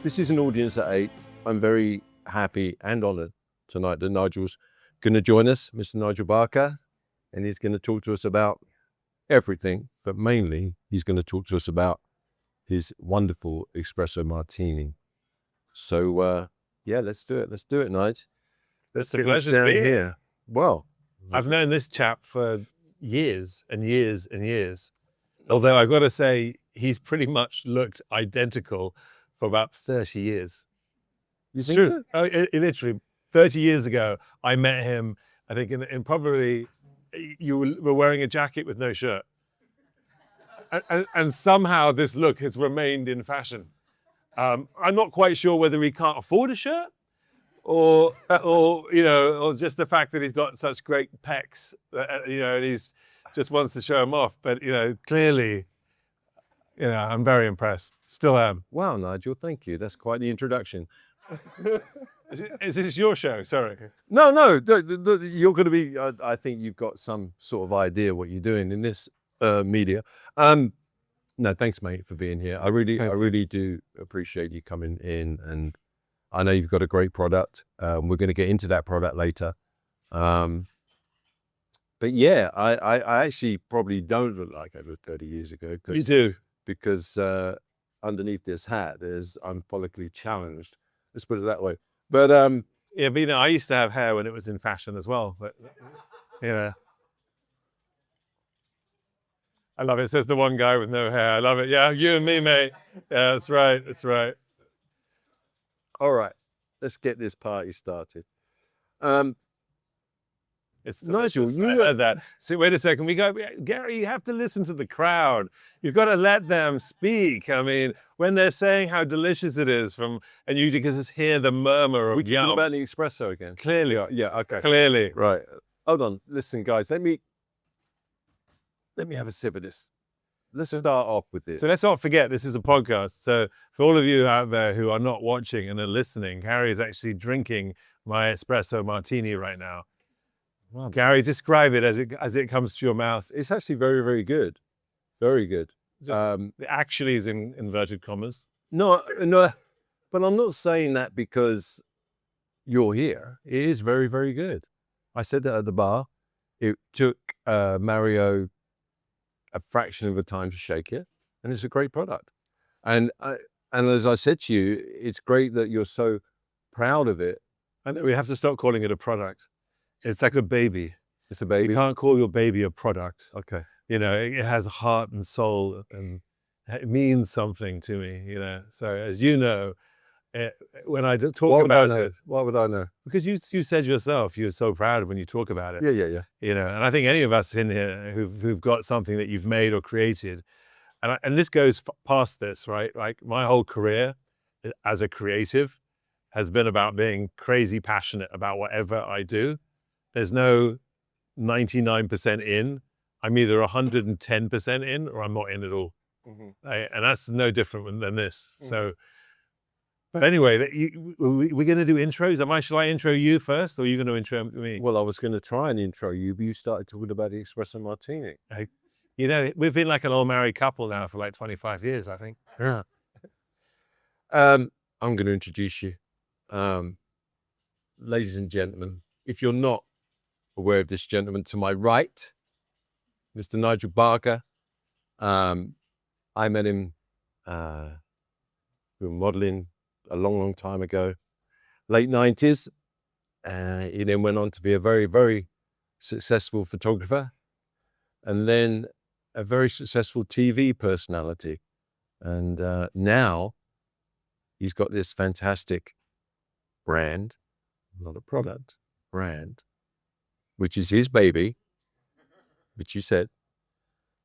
This is an audience at 8. I'm very happy and honoured tonight that Nigel's going to join us, Mr. Nigel Barker, and he's going to talk to us about everything, but mainly he's going to talk to us about his wonderful espresso martini. So, yeah, let's do it. Let's do it, Nigel. It's a pleasure to be here. Well, I've known this chap for years and years and years. Although I've got to say, he's pretty much looked identical for about 30 years. it's True. Oh, it literally, 30 years ago, I met him, I think in probably, you were wearing a jacket with no shirt. And somehow this look has remained in fashion. I'm not quite sure whether he can't afford a shirt or just the fact that he's got such great pecs, and he's just wants to show them off. But, clearly, I'm very impressed. Still am. Wow, Nigel, thank you. That's quite the introduction. Is this your show? Sorry. No, you're going to be, I think you've got some sort of idea what you're doing in this media. No, thanks, mate, for being here. I really do appreciate you coming in, and I know you've got a great product. We're going to get into that product later. But yeah, I actually probably don't look like I looked 30 years ago. You do. Because underneath this hat, I'm follically challenged. Let's put it that way. But yeah, but I used to have hair when it was in fashion as well. But yeah, I love it. Says the one guy with no hair. I love it. Yeah, you and me, mate. Yeah, that's right. That's right. All right, let's get this party started. It's Nigel, I heard that. So wait a second. Gary, you have to listen to the crowd. You've got to let them speak. I mean, when they're saying how delicious it is and you just hear the murmur of talking about the espresso again. Clearly. Yeah, okay. Clearly. Right. Hold on. Listen, guys, let me have a sip of this. Let's start off with this. So let's not forget, this is a podcast. So for all of you out there who are not watching and are listening, Gary is actually drinking my espresso martini right now. Wow. Gary, describe it as it comes to your mouth. It's actually very, very good. Very good. Actually is in inverted commas. No, but I'm not saying that because you're here. It is very, very good. I said that at the bar. It took Mario a fraction of a time to shake it, and it's a great product. And as I said to you, it's great that you're so proud of it. And we have to stop calling it a product. It's like a baby. It's a baby. You can't call your baby a product. Okay. It has heart and soul, and it means something to me, So as you know, when I talk about it. Why would I know? Because you said yourself, you're so proud when you talk about it. Yeah. And I think any of us in here who've got something that you've made or created, and this goes past this, right? Like my whole career as a creative has been about being crazy passionate about whatever I do. There's no 99% in. I'm either 110% in or I'm not in at all. Mm-hmm. And that's no different than this. Mm-hmm. So, but anyway, we're going to do intros. Shall I intro you first, or are you going to intro me? Well, I was going to try and intro you, but you started talking about the espresso martini. We've been like an old married couple now for like 25 years, I think. Yeah. I'm going to introduce you. Ladies and gentlemen, if you're not aware of this gentleman to my right, Mr. Nigel Barker. I met him we were modeling a long time ago, late 90s. He then went on to be a very, very successful photographer, and then a very successful TV personality. And now he's got this fantastic brand, not a product, brand, which is his baby, which you said.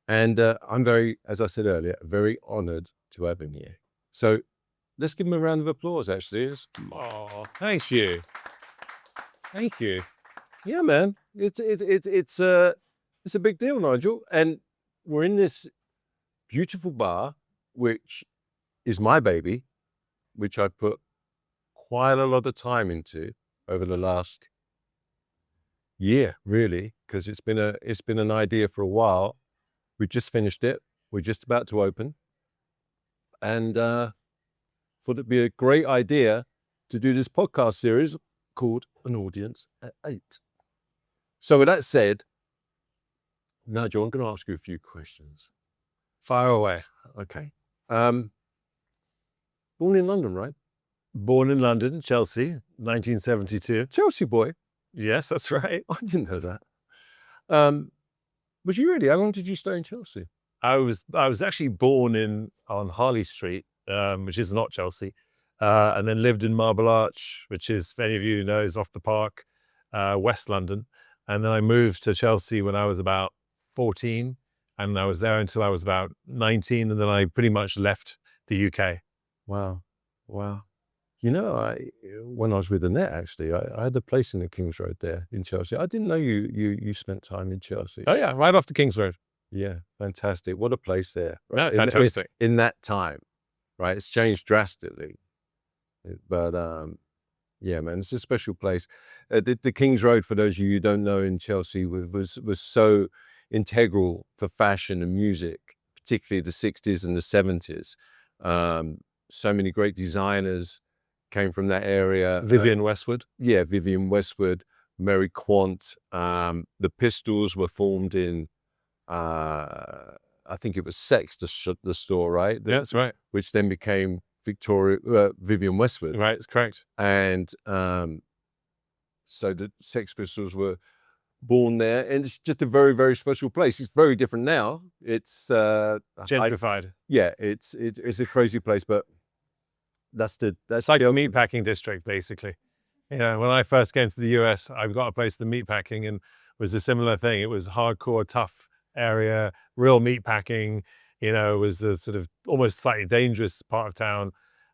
And I'm very, as I said earlier, very honored to have him here. So let's give him a round of applause, actually. Oh, thank you. Thank you. Yeah, man. It's a big deal, Nigel. And we're in this beautiful bar, which is my baby, which I put quite a lot of time into over the last year, really, because it's been an idea for a while. We just finished it. We're just about to open, and thought it'd be a great idea to do this podcast series called An Audience at 8. So with that said, Nigel, I'm going to ask you a few questions. Fire away. Okay. Born in London, right? Born in London, Chelsea, 1972. Chelsea boy. Yes, that's right. I didn't know that. Was you really? How long did you stay in Chelsea? I was actually born on Harley Street, which is not Chelsea, and then lived in Marble Arch, which is, if any of you know, is off the park, West London. And then I moved to Chelsea when I was about 14, and I was there until I was about 19, and then I pretty much left the UK. Wow. You know, when I was with Annette, actually, I had a place in the King's Road there in Chelsea. I didn't know you spent time in Chelsea. Oh yeah, right off the King's Road. Yeah, fantastic. What a place there. Yeah, fantastic. In that time, right? It's changed drastically. But yeah, man, it's a special place. The King's Road, for those of you who don't know, in Chelsea was so integral for fashion and music, particularly the 60s and the 70s. So many great designers came from that area. Vivienne Westwood. Yeah, Vivienne Westwood, Mary Quant. The Pistols were formed in, I think it was Sex, the store, right? Yeah, that's right. Which then became Vivienne Westwood. Right, it's correct. And so the Sex Pistols were born there, and it's just a very, very special place. It's very different now. It's gentrified. It's a crazy place, but that's like a meatpacking district, basically. You know, when I first came to the US, I got a place, the meatpacking, and it was a similar thing. It was hardcore, tough area, real meatpacking. You know, it was a sort of almost slightly dangerous part of town.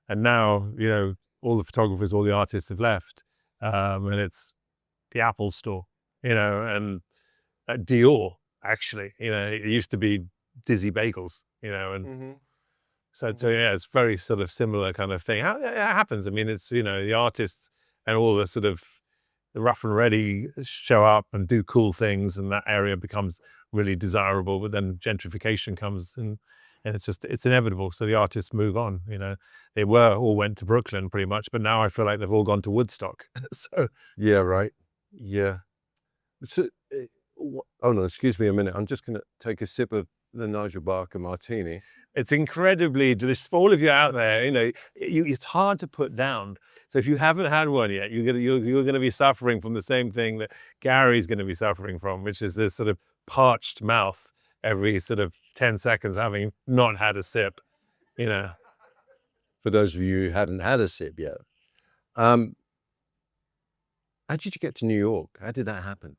And now, you know, all the photographers, all the artists have left, and it's the Apple store. You know, and Dior, actually, you know, it used to be Dizzy Bagels, you know, and so yeah, it's very sort of similar kind of thing. How it happens? I mean, it's, you know, the artists and all the sort of the rough and ready show up and do cool things, and that area becomes really desirable. But then gentrification comes, and it's inevitable. So the artists move on. You know, they all went to Brooklyn pretty much, but now I feel like they've all gone to Woodstock. So yeah, right, yeah. So, oh no, excuse me a minute. I'm just going to take a sip of the Nigel Barker martini. It's incredibly delicious. For all of you out there, you know, it's hard to put down. So if you haven't had one yet, you're going to be suffering from the same thing that Gary's going to be suffering from, which is this sort of parched mouth every sort of 10 seconds, having not had a sip, you know. For those of you who hadn't had a sip yet. How did you get to New York? How did that happen?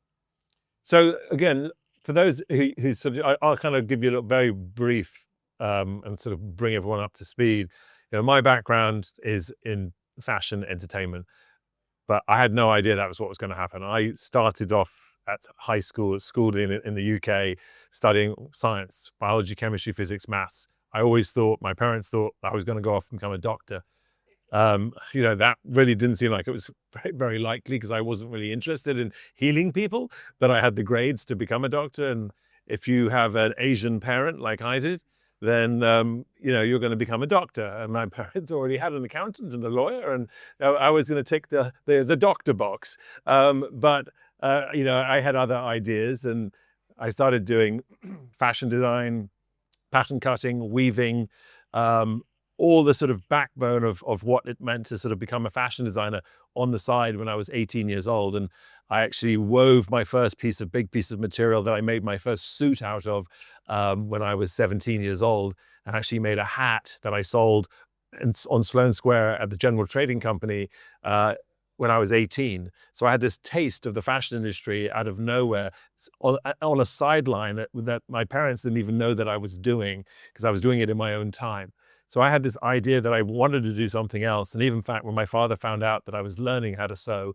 So again, for those who sort of, I'll kind of give you a very brief and sort of bring everyone up to speed. You know, my background is in fashion entertainment, but I had no idea that was what was going to happen. I started off at high school, schooled in the UK, studying science, biology, chemistry, physics, maths. I always thought, my parents thought I was going to go off and become a doctor. You know, that really didn't seem like it was very, very likely, because I wasn't really interested in healing people, but I had the grades to become a doctor. And if you have an Asian parent like I did, then, you know, you're going to become a doctor. And my parents already had an accountant and a lawyer, and I was going to tick the doctor box. But, you know, I had other ideas, and I started doing fashion design, pattern cutting, weaving, all the sort of backbone of what it meant to sort of become a fashion designer on the side when I was 18 years old. And I actually wove my first big piece of material that I made my first suit out of when I was 17 years old. I actually made a hat that I sold on Sloane Square at the General Trading Company when I was 18. So I had this taste of the fashion industry out of nowhere on a sideline that my parents didn't even know that I was doing, because I was doing it in my own time. So I had this idea that I wanted to do something else. And even in fact, when my father found out that I was learning how to sew,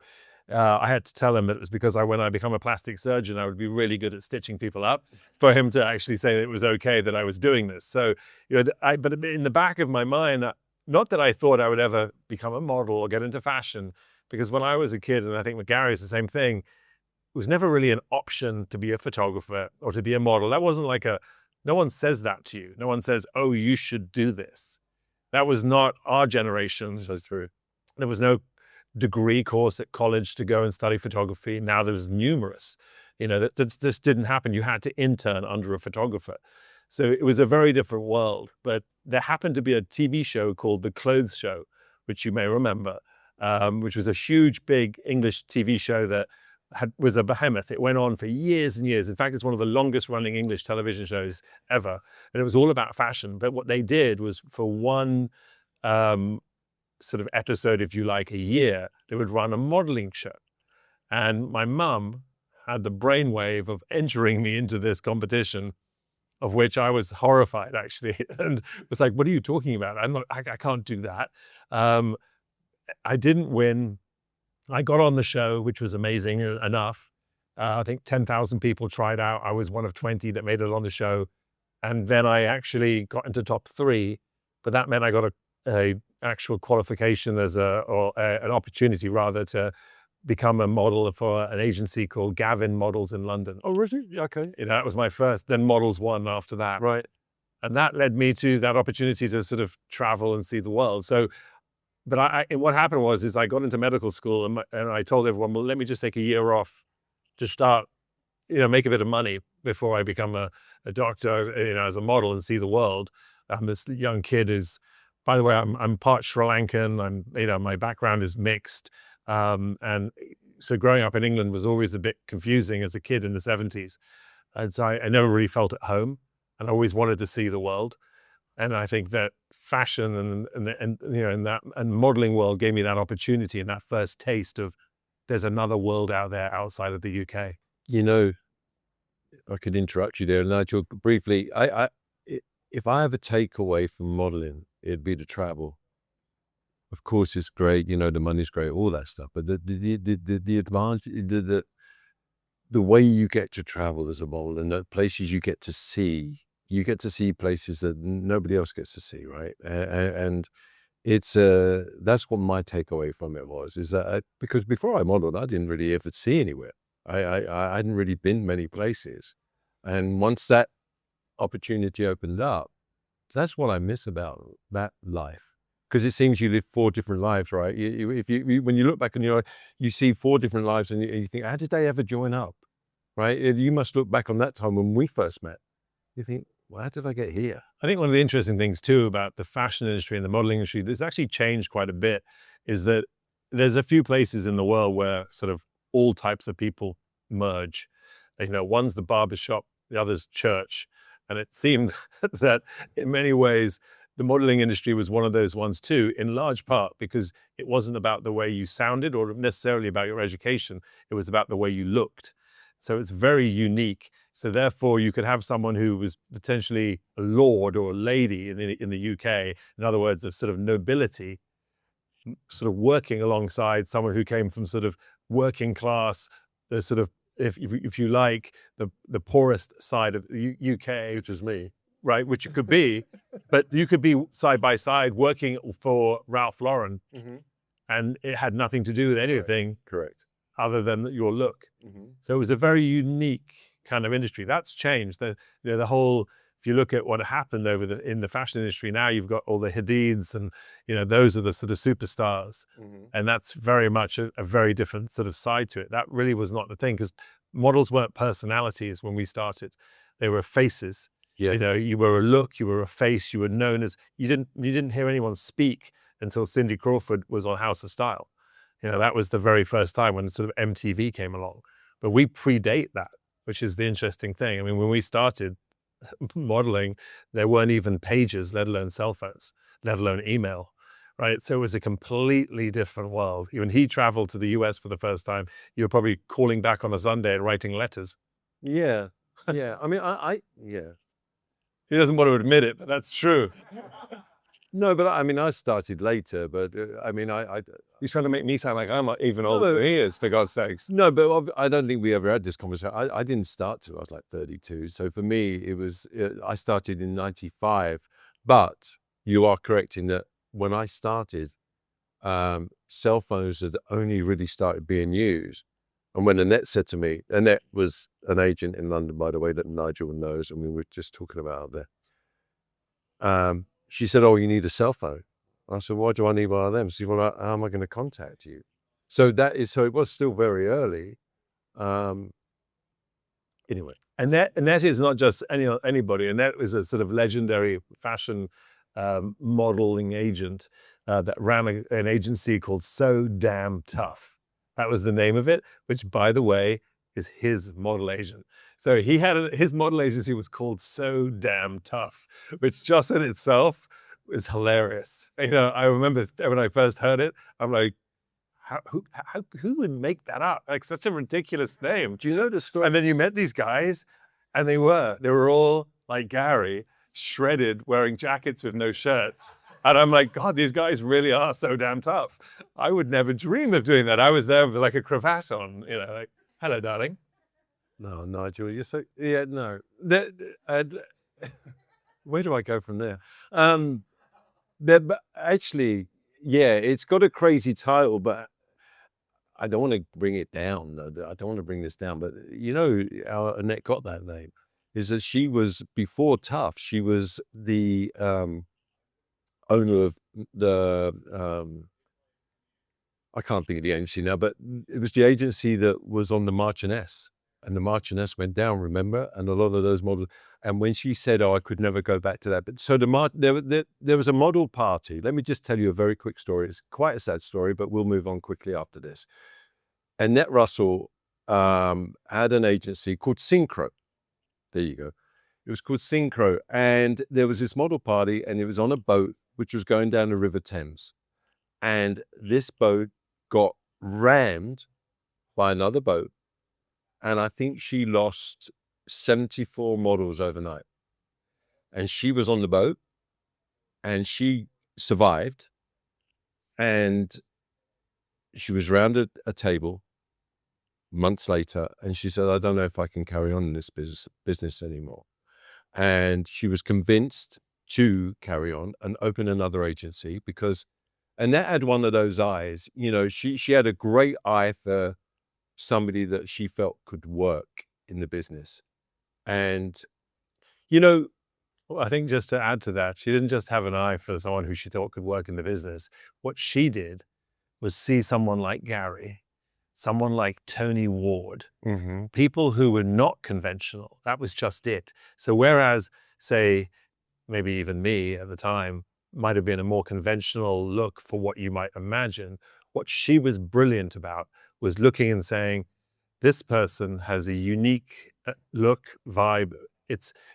I had to tell him that it was because when I become a plastic surgeon, I would be really good at stitching people up, for him to actually say that it was okay that I was doing this. So, you know, but in the back of my mind, not that I thought I would ever become a model or get into fashion, because when I was a kid, and I think with Gary is the same thing, it was never really an option to be a photographer or to be a model. That wasn't like no one says that to you. No one says, oh, you should do this. That was not our generation. That's true. There was no degree course at college to go and study photography. Now there's numerous. That just didn't happen. You had to intern under a photographer. So it was a very different world. But there happened to be a TV show called The Clothes Show, which you may remember, which was a huge, big English TV show that was a behemoth. It went on for years and years. In fact, it's one of the longest running English television shows ever. And it was all about fashion. But what they did was, for one sort of episode, if you like, a year, they would run a modeling show. And my mum had the brainwave of entering me into this competition, of which I was horrified, actually, and was like, what are you talking about? I can't do that. I didn't win. I got on the show, which was amazing enough. I think 10,000 people tried out. I was one of 20 that made it on the show. And then I actually got into top 3, but that meant I got a actual qualification as an opportunity, rather, to become a model for an agency called Gavin Models in London. Oh, really? Okay. That was my first. Then Models won after that. Right. And that led me to that opportunity to sort of travel and see the world. So, but what happened was I got into medical school, and I told everyone, well, let me just take a year off to start, make a bit of money before I become a doctor, as a model, and see the world. This young kid is, by the way, I'm part Sri Lankan. My background is mixed. And so growing up in England was always a bit confusing as a kid in the 70s. And so I never really felt at home, and I always wanted to see the world. And I think that fashion and modeling world gave me that opportunity and that first taste of, there's another world out there outside of the UK. I could interrupt you there, Nigel, briefly. If I have a takeaway from modeling, it'd be the travel. Of course, it's great, the money's great, all that stuff. But the advantage, the way you get to travel as a model, and the places you get to see places that nobody else gets to see, right? And it's that's what my takeaway from it was, is that because before I modeled, I didn't really ever see anywhere. I hadn't really been many places, and once that opportunity opened up, that's what I miss about that life. Because it seems you live 4 different lives, right? When you look back and you see 4 different lives, and you think, how did they ever join up, right? You must look back on that time when we first met. You think, well, how did I get here? I think one of the interesting things too about the fashion industry and the modeling industry that's actually changed quite a bit is that there's a few places in the world where sort of all types of people merge. One's the barbershop, the other's church. And it seemed that in many ways, the modeling industry was one of those ones too, in large part because it wasn't about the way you sounded or necessarily about your education. It was about the way you looked. So it's very unique. So therefore, you could have someone who was potentially a lord or a lady in the UK, in other words, of sort of nobility, sort of working alongside someone who came from sort of working class, the sort of, if you like, the poorest side of the UK, Which is me. right, which you could be, but you could be side by side working for Ralph Lauren, and it had nothing to do with anything Correct. other than your look. So it was a very unique kind of industry. That's changed. The whole, if you look at what happened in the fashion industry now, you've got all the Hadids, and those are the sort of superstars, and that's very much a very different sort of side to it. That really was not the thing, because models weren't personalities when we started; they were faces. Yeah. You were a look, you were a face, you were known as. You didn't hear anyone speak until Cindy Crawford was on House of Style. That was the very first time when sort of MTV came along. But we predate that, which is the interesting thing. I mean, when we started modeling, there weren't even pages, let alone cell phones, let alone email, right? So it was a completely different world. When he traveled to the US for the first time, you were probably calling back on a Sunday and writing letters. Yeah. Yeah. I mean, yeah. He doesn't want to admit it, but that's true. No, but I mean, I started later, but I mean, He's trying to make me sound like I'm even older than he is, for God's sakes. No, but I don't think we ever had this conversation. I didn't start till I was like 32. So for me, it was, I started in 95, but you are correct in that when I started, cell phones had only really started being used. And when Annette said to me, Annette was an agent in London, by the way, that Nigel knows, and we were just talking about there. she said, "Oh, you need a cell phone." I said, "Why do I need one of them?" She said, "Well, how am I going to contact you?" So it was still very early. Anyway, And that is not just anybody. And that was a sort of legendary fashion modeling agent that ran an agency called So Damn Tough. That was the name of it, which, by the way, is his model agent. So he had his model agency was called So Damn Tough, which just in itself was hilarious. You know, I remember when I first heard it, I'm like, who would make that up? Like, such a ridiculous name. do you know the story? And then you met these guys, and they were all like Gary, shredded, wearing jackets with no shirts. And I'm like, God, these guys really are so damn tough. I would never dream of doing that. I was there with like a cravat on, you know, like, hello, darling. No, Nigel, you're so no. Where do I go from there? But actually, yeah, it's got a crazy title, but I don't want to bring it down. I don't want to bring this down, but you know how Annette got that name is that she was, before Tough, she was the owner of the I can't think of the agency now, but it was the agency that was on the Marchioness, and the Marchioness went down, remember? And a lot of those models. And when she said, "Oh, I could never go back to that," but so there was a model party. Let me just tell you a very quick story. It's quite a sad story, but we'll move on quickly after this. Annette Russell had an agency called Synchro. There you go. It was called Synchro, and there was this model party, and it was on a boat which was going down the River Thames, and this boat got rammed by another boat, and I think she lost 74 models overnight. And she was on the boat, and she survived, and she was round a table months later, and she said, "I don't know if I can carry on in this business anymore." And she was convinced to carry on and open another agency because Annette had one of those eyes, you know, she had a great eye for somebody that she felt could work in the business. And, you know, Well, I think just to add to that, she didn't just have an eye for someone who she thought could work in the business. What she did was see someone like Gary, someone like Tony Ward, people who were not conventional. That was just it. So whereas, say, maybe even me at the time might have been a more conventional look for what you might imagine, what she was brilliant about was looking and saying, this person has a unique look, vibe.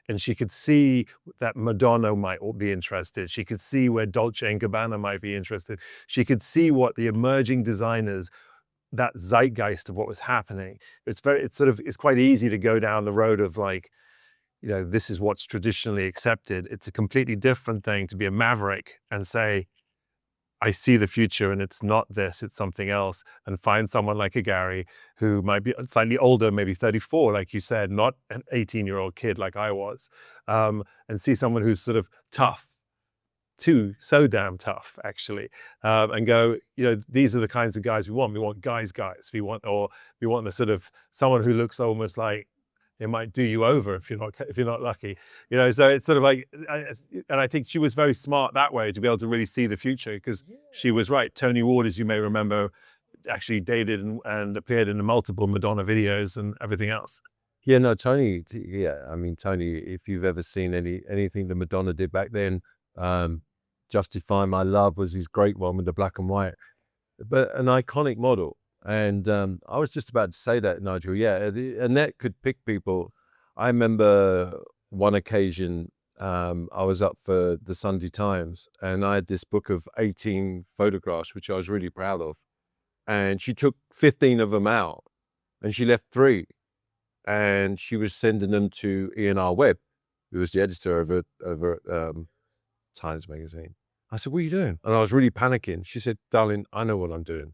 And she could see that Madonna might be interested. She could see where Dolce & Gabbana might be interested. She could see what the emerging designers, that zeitgeist of what was happening. It's quite easy to go down the road of like, you know, this is what's traditionally accepted. It's a completely different thing to be a maverick and say, I see the future and it's not this, it's something else, and find someone like a Gary who might be slightly older, maybe 34, like you said, not an 18-year-old kid like I was, and see someone who's sort of tough, too, so damn tough, actually, and go, you know, these are the kinds of guys we want. We want guys. We want the sort of someone who looks almost like it might do you over if you're not lucky, you know. So it's sort of like, and I think she was very smart that way to be able to really see the future because she was right. Tony Ward, as you may remember, actually dated and appeared in multiple Madonna videos and everything else. yeah, no, Tony, I mean, Tony, if you've ever seen anything that Madonna did back then, Justify My Love was his great one with the black and white, but an iconic model. And I was just about to say that, Nigel. Yeah, Annette could pick people. I remember one occasion, I was up for the Sunday Times, and I had this book of 18 photographs, which I was really proud of. And she took 15 of them out, and she left 3. And she was sending them to Ian R. Webb, who was the editor over Times Magazine. I said, "What are you doing?" And I was really panicking. She said, "Darling, I know what I'm doing."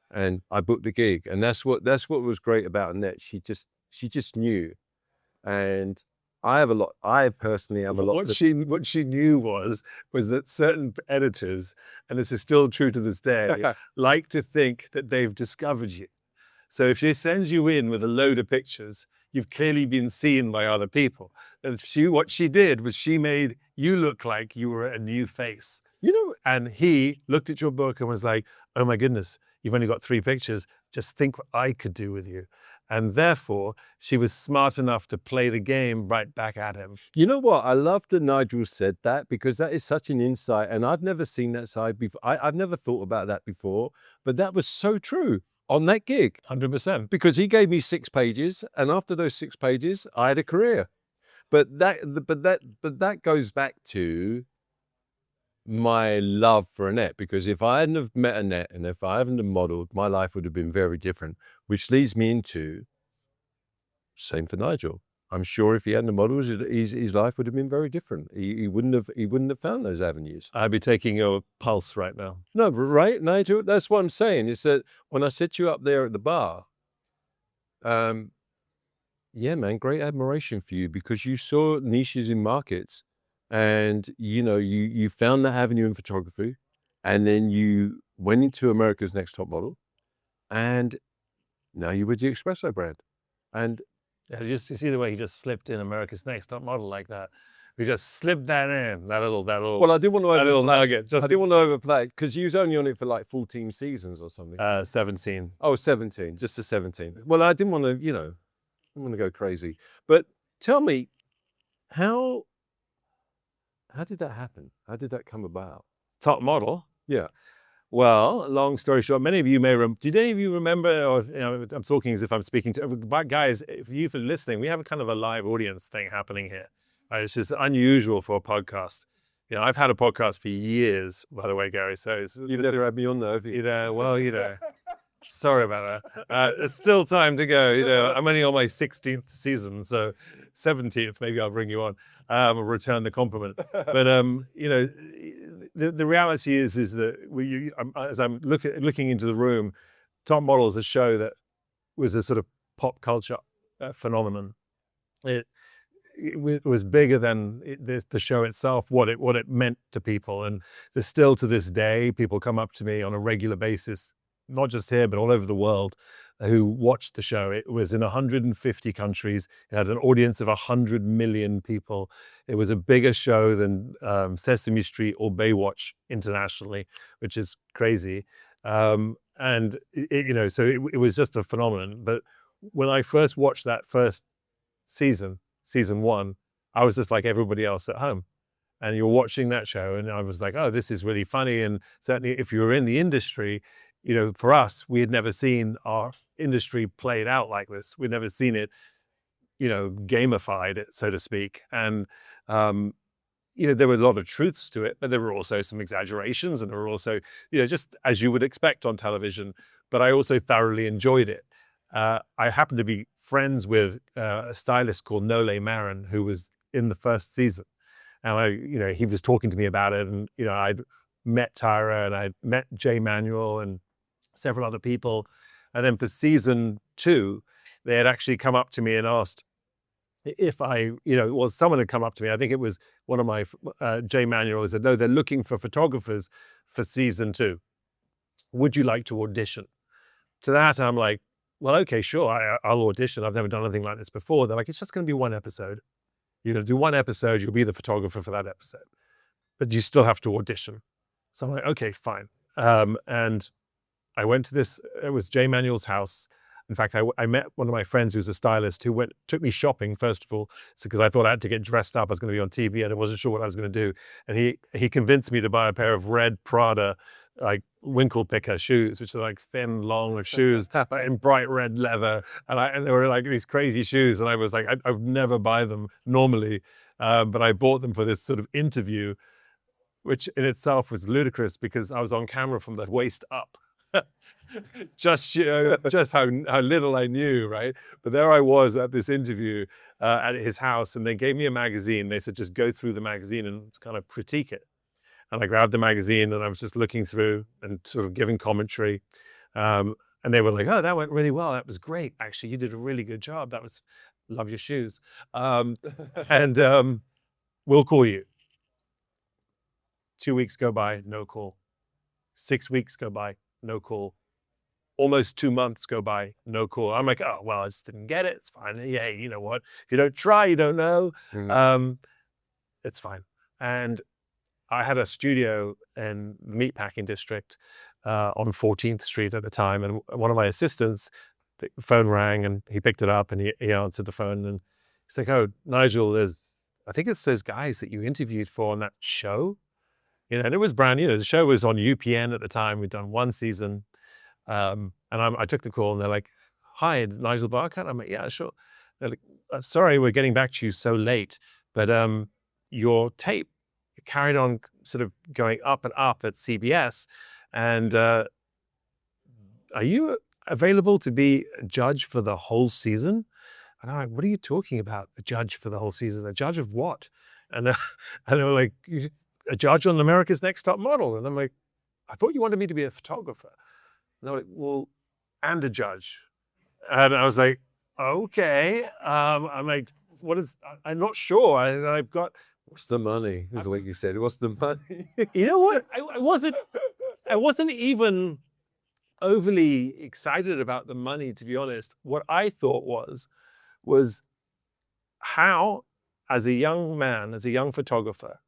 And I booked the gig. And that's what was great about Annette. She just knew. And I personally have a lot. What she knew was that certain editors, and this is still true to this day, like to think that they've discovered you. So if she sends you in with a load of pictures, you've clearly been seen by other people. And what she did was she made you look like you were a new face. You know, And he looked at your book and was like, oh my goodness, you've only got 3 pictures. Just think what I could do with you. And therefore, she was smart enough to play the game right back at him. you know what? I love that Nigel said that, because that is such an insight, and I've never seen that side before. I've never thought about that before, but that was so true on that gig. 100%. Because he gave me 6 pages, and after those 6 pages, I had a career. But that goes back to my love for Annette, because if I hadn't have met Annette and if I hadn't have modeled, my life would have been very different, which leads me into same for Nigel. I'm sure if he hadn't have modeled, his life would have been very different. He wouldn't have found those avenues. I'd be taking your pulse right now. No, right, Nigel? That's what I'm saying. Is that when I set you up there at the bar, yeah, man, great admiration for you, because you saw niches in markets, and you found that avenue in photography, and then you went into America's Next Top Model, and now you're with the Espresso brand. And Yeah, you see the way he just slipped in America's Next Top Model like that. We just slipped that in, that little. well, I didn't want to that little overplay. nugget. I didn't want to overplay, because you was only on it for like 14 seasons or something. 17. Oh, 17, just to 17. Well, I didn't want to, I didn't want to go crazy. But tell me, how did that happen? How did that come about? Top Model. Yeah. Well, long story short, many of you may did any of you remember, or I'm talking as if I'm speaking to, but guys, if you for listening, we have a kind of a live audience thing happening here. It's just unusual for a podcast. I've had a podcast for years, by the way, Gary. So You've never had me on though, have you? Sorry about that. It's still time to go. I'm only on my 16th season, so 17th, maybe I'll bring you on. Return the compliment. But the reality is that as I'm looking into the room, Top Model is a show that was a sort of pop culture phenomenon. It was bigger than the show itself, what it meant to people, and there's still to this day people come up to me on a regular basis, not just here but all over the world, who watched the show. It was in 150 countries. It had an audience of 100 million people. It was a bigger show than Sesame Street or Baywatch internationally, which is crazy. And it was just a phenomenon. But when I first watched that first season 1, I was just like everybody else at home. And you're watching that show, and I was like, oh, this is really funny. And certainly if you were in the industry, for us, we had never seen our industry played out like this. We'd never seen it, gamified, so to speak. And, there were a lot of truths to it, but there were also some exaggerations, and there were also, just as you would expect on television. But I also thoroughly enjoyed it. I happened to be friends with a stylist called Nole Marin, who was in the first season. And he was talking to me about it, and, I'd met Tyra, and I'd met Jay Manuel and several other people. And then for season 2, they had actually come up to me and asked if someone had come up to me. I think it was one of my, Jay Manuel, said, no, they're looking for photographers for season 2. Would you like to audition? To that, I'm like, well, okay, sure, I'll audition. I've never done anything like this before. They're like, it's just going to be 1 episode. You're going to do 1 episode. You'll be the photographer for that episode, but you still have to audition. So I'm like, okay, fine. And I went to it was Jay Manuel's house. In fact, I met one of my friends who's a stylist who took me shopping, first of all, because I thought I had to get dressed up. I was going to be on TV and I wasn't sure what I was going to do. And he convinced me to buy a pair of red Prada, like winkle picker shoes, which are like thin, long shoes, but in bright red leather. And they were like these crazy shoes. And I was like, I would never buy them normally. But I bought them for this sort of interview, which in itself was ludicrous because I was on camera from the waist up. just how little I knew, right? But there I was at this interview at his house, and they gave me a magazine. They said, just go through the magazine and kind of critique it. And I grabbed the magazine and I was just looking through and sort of giving commentary. And they were like, oh, that went really well. That was great. Actually, you did a really good job. Love your shoes. And we'll call you. 2 weeks go by, no call. 6 weeks go by, no call. almost 2 months go by, no call. I'm like, oh, well, I just didn't get it. It's fine. Yeah, you know what? If you don't try, you don't know. It's fine. And I had a studio in the meatpacking district on 14th Street at the time. And one of my assistants, the phone rang and he picked it up and he answered the phone. And he's like, oh, Nigel, I think it's those guys that you interviewed for on that show. And it was brand new. The show was on UPN at the time. We'd done 1 season. And I took the call and they're like, hi, it's Nigel Barker. And I'm like, yeah, sure. They're like, sorry, we're getting back to you so late, but your tape carried on sort of going up and up at CBS. And are you available to be a judge for the whole season? And I'm like, what are you talking about? A judge for the whole season? A judge of what? And they were like, a judge on America's Next Top Model. And I'm like, I thought you wanted me to be a photographer. And they're like, well, and a judge. And I was like, okay. I'm like, I'm not sure. I've got. What's the money? Is what you said. What's the money? You know what? I wasn't even overly excited about the money, to be honest. What I thought was how, as a young man, as a young photographer,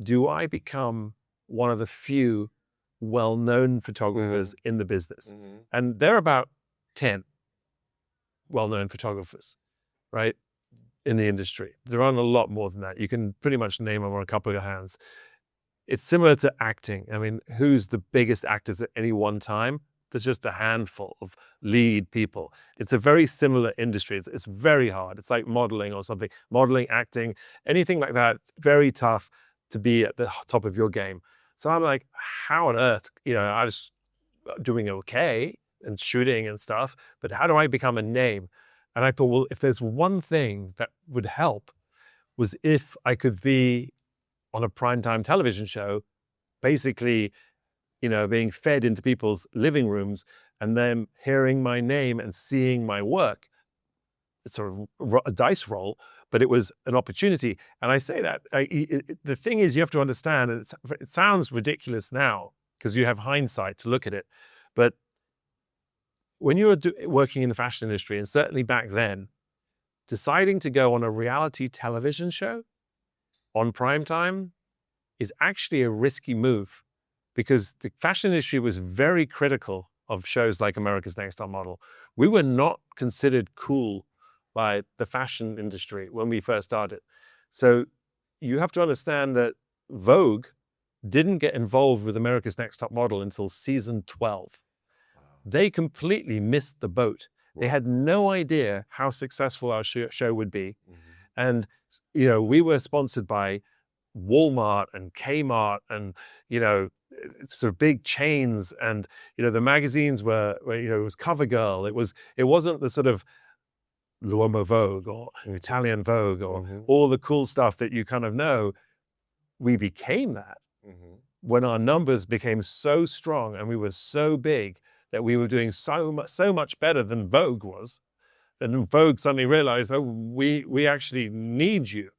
do I become one of the few well-known photographers in the business? And there are about 10 well-known photographers, right, in the industry. There aren't a lot more than that. You can pretty much name them on a couple of your hands. It's similar to acting. I mean, who's the biggest actors at any one time? There's just a handful of lead people. It's a very similar industry. It's very hard. It's like modeling or something. Modeling, acting, anything like that. It's very tough to be at the top of your game. So I'm like, how on earth, I was doing okay and shooting and stuff, but how do I become a name? And I thought, well, if there's one thing that would help was if I could be on a primetime television show, basically, being fed into people's living rooms and then hearing my name and seeing my work. It's sort of a dice roll, but it was an opportunity. And I say that, the thing is, you have to understand, and it sounds ridiculous now because you have hindsight to look at it, but when you were working in the fashion industry, and certainly back then, deciding to go on a reality television show on primetime is actually a risky move, because the fashion industry was very critical of shows like America's Next Top Model. We were not considered cool by the fashion industry when we first started. So you have to understand that Vogue didn't get involved with America's Next Top Model until season 12. They completely missed the boat. They had no idea how successful our show would be. And, we were sponsored by Walmart and Kmart and, sort of big chains. And, the magazines were it was CoverGirl. It wasn't the sort of L'Uomo Vogue or Italian Vogue or all the cool stuff that you kind of know. We became that when our numbers became so strong and we were so big that we were doing so much better than Vogue was. Then Vogue suddenly realized, oh, we actually need you.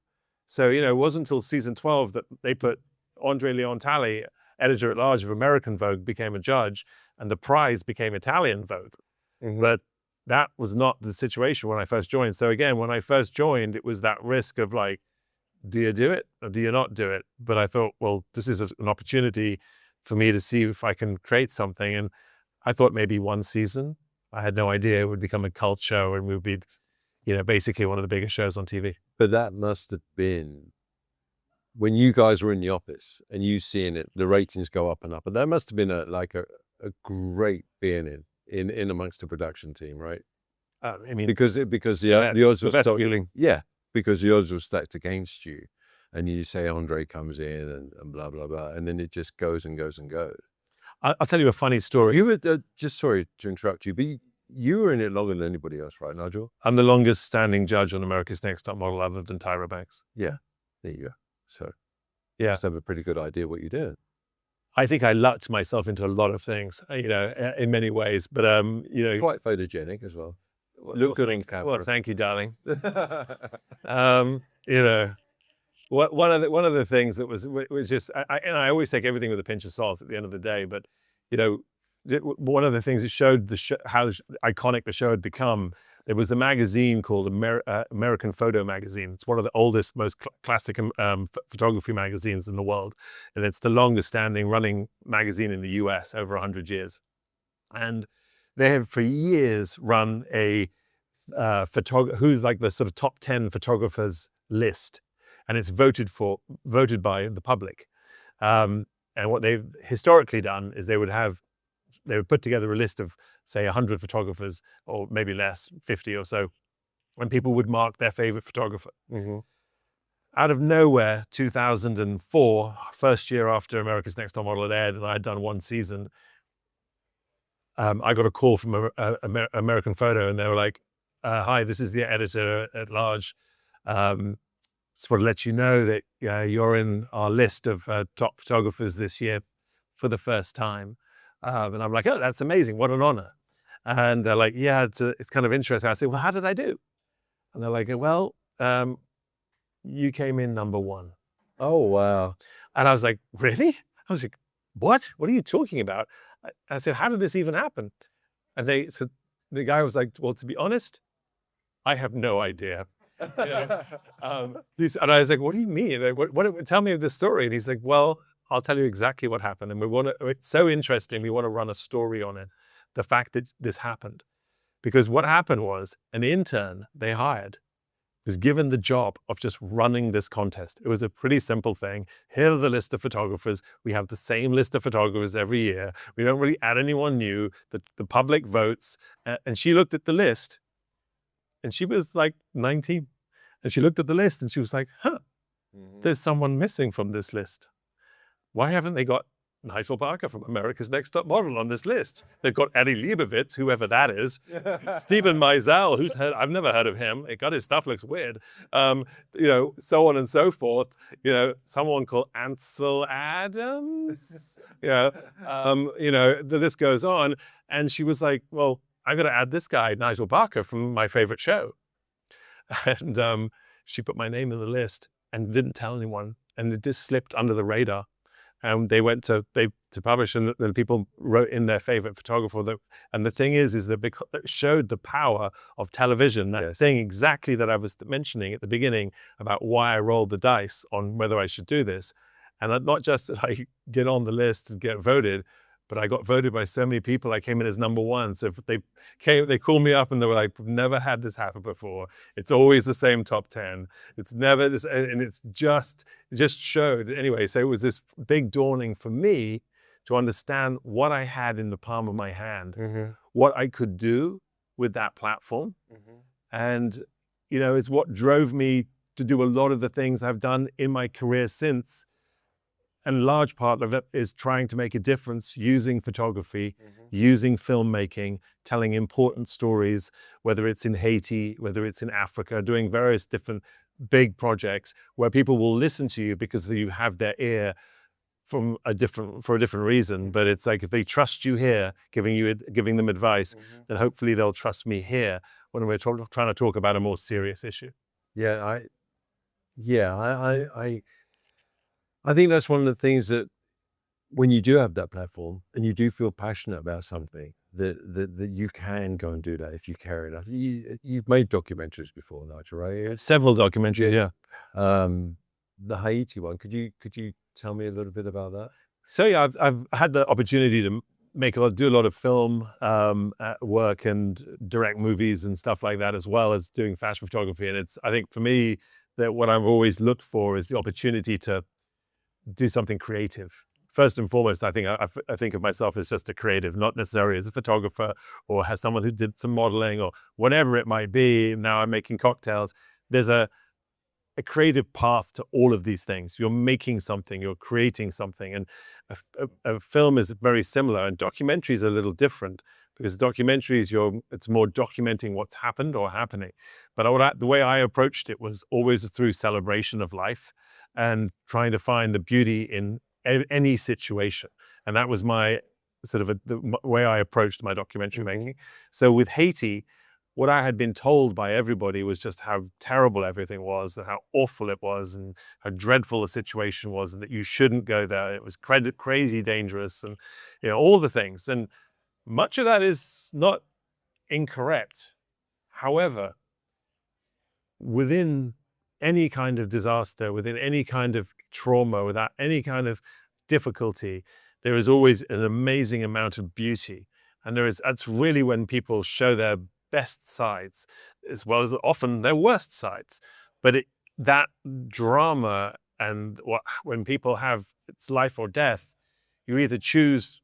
So, it wasn't until season 12 that they put Andre Leon Talley, editor-at-large of American Vogue, became a judge, and the prize became Italian Vogue. But that was not the situation when I first joined. So again, when I first joined, it was that risk of like, do you do it or do you not do it? But I thought, well, this is an opportunity for me to see if I can create something. And I thought maybe 1 season. I had no idea it would become a cult show and we would be, basically one of the biggest shows on TV. But that must have been when you guys were in the office and you seeing it, the ratings go up and up. And that must have been a great feeling in amongst the production team, right? I mean, because the odds were stacked. Yeah, because the odds were stacked against you, and you say Andre comes in and blah blah blah, and then it just goes and goes and goes. I'll tell you a funny story. You were just sorry to interrupt you, but you were in it longer than anybody else, right, Nigel? I'm the longest standing judge on America's Next Top Model other than Tyra Banks. Yeah, there you go. So yeah, you must have a pretty good idea what you're doing. I think I lucked myself into a lot of things, in many ways. But quite photogenic as well. Look good on camera. Well, thank you, darling. One of the things that was just, I always take everything with a pinch of salt at the end of the day. But one of the things it showed how iconic the show had become. There was a magazine called American Photo Magazine. It's one of the oldest, most classic photography magazines in the world. And it's the longest standing running magazine in the US, over 100 years. And they have for years run a who's like the sort of top 10 photographers list. And it's voted by the public. And what they've historically done is they would put together a list of, say, 100 photographers, or maybe less, 50 or so, and people would mark their favorite photographer. Out of nowhere, 2004, first year after America's Next Top Model had aired, and I had done one season, I got a call from American Photo, and they were like, hi, this is the editor at large. Just want to let you know that you're in our list of top photographers this year for the first time. And I'm like, oh, that's amazing. What an honor. And they're like, yeah, it's kind of interesting. I say, well, how did I do? And they're like, well, you came in number 1. Oh, wow. And I was like, really? I was like, what? What are you talking about? I said, how did this even happen? And the guy was like, well, to be honest, I have no idea. And I was like, what do you mean? What, tell me this story. And he's like, well, I'll tell you exactly what happened. And it's so interesting. We want to run a story on it. The fact that this happened. Because what happened was an intern they hired was given the job of just running this contest. It was a pretty simple thing. Here are the list of photographers. We have the same list of photographers every year. We don't really add anyone new. The public votes. And she looked at the list. And she was like 19. And she looked at the list and she was like, there's someone missing from this list. Why haven't they got Nigel Barker from America's Next Top Model on this list? They've got Eddie Leibovitz, whoever that is. Stephen Meisel, I've never heard of him. His stuff looks weird. So on and so forth. Someone called Ansel Adams. The list goes on. And she was like, well, I got to add this guy, Nigel Barker, from my favorite show. And she put my name in the list and didn't tell anyone. And it just slipped under the radar. And they went to publish, and the people wrote in their favorite photographer. And the thing is that because it showed the power of television, that thing exactly that I was mentioning at the beginning about why I rolled the dice on whether I should do this. And not just that I get on the list and get voted, but I got voted by so many people. I came in as number 1. So they called me up and they were like, "We've never had this happen before. It's always the same top 10. It's never this," and it just showed anyway. So it was this big dawning for me to understand what I had in the palm of my hand, what I could do with that platform, and it's what drove me to do a lot of the things I've done in my career since. And a large part of it is trying to make a difference using photography, using filmmaking, telling important stories, whether it's in Haiti, whether it's in Africa, doing various different big projects where people will listen to you because you have their ear for a different reason. But it's like, if they trust you here, giving them advice, then hopefully they'll trust me here when we're trying to talk about a more serious issue. I think that's one of the things that when you do have that platform and you do feel passionate about something, that you can go and do that if you care enough. You've made documentaries before, Nigel, right? Several documentaries, yeah. The Haiti one, could you tell me a little bit about that? So yeah, I've had the opportunity to do a lot of film work and direct movies and stuff like that, as well as doing fashion photography. And I think for me, that what I've always looked for is the opportunity to do something creative. First and foremost, I think of myself as just a creative, not necessarily as a photographer or as someone who did some modeling or whatever it might be. Now I'm making cocktails. There's a creative path to all of these things. You're making something, you're creating something. And a film is very similar, and documentaries are a little different, because documentaries, it's more documenting what's happened or happening. But the way I approached it was always through celebration of life and trying to find the beauty in any situation. And that was my the way I approached my documentary making. So with Haiti, what I had been told by everybody was just how terrible everything was and how awful it was and how dreadful the situation was, and that you shouldn't go there. It was crazy dangerous, and all the things. And much of that is not incorrect. However, within any kind of disaster, within any kind of trauma, without any kind of difficulty, there is always an amazing amount of beauty. And that's really when people show their best sides, as well as often their worst sides. But that drama, and when people have it's life or death, you either choose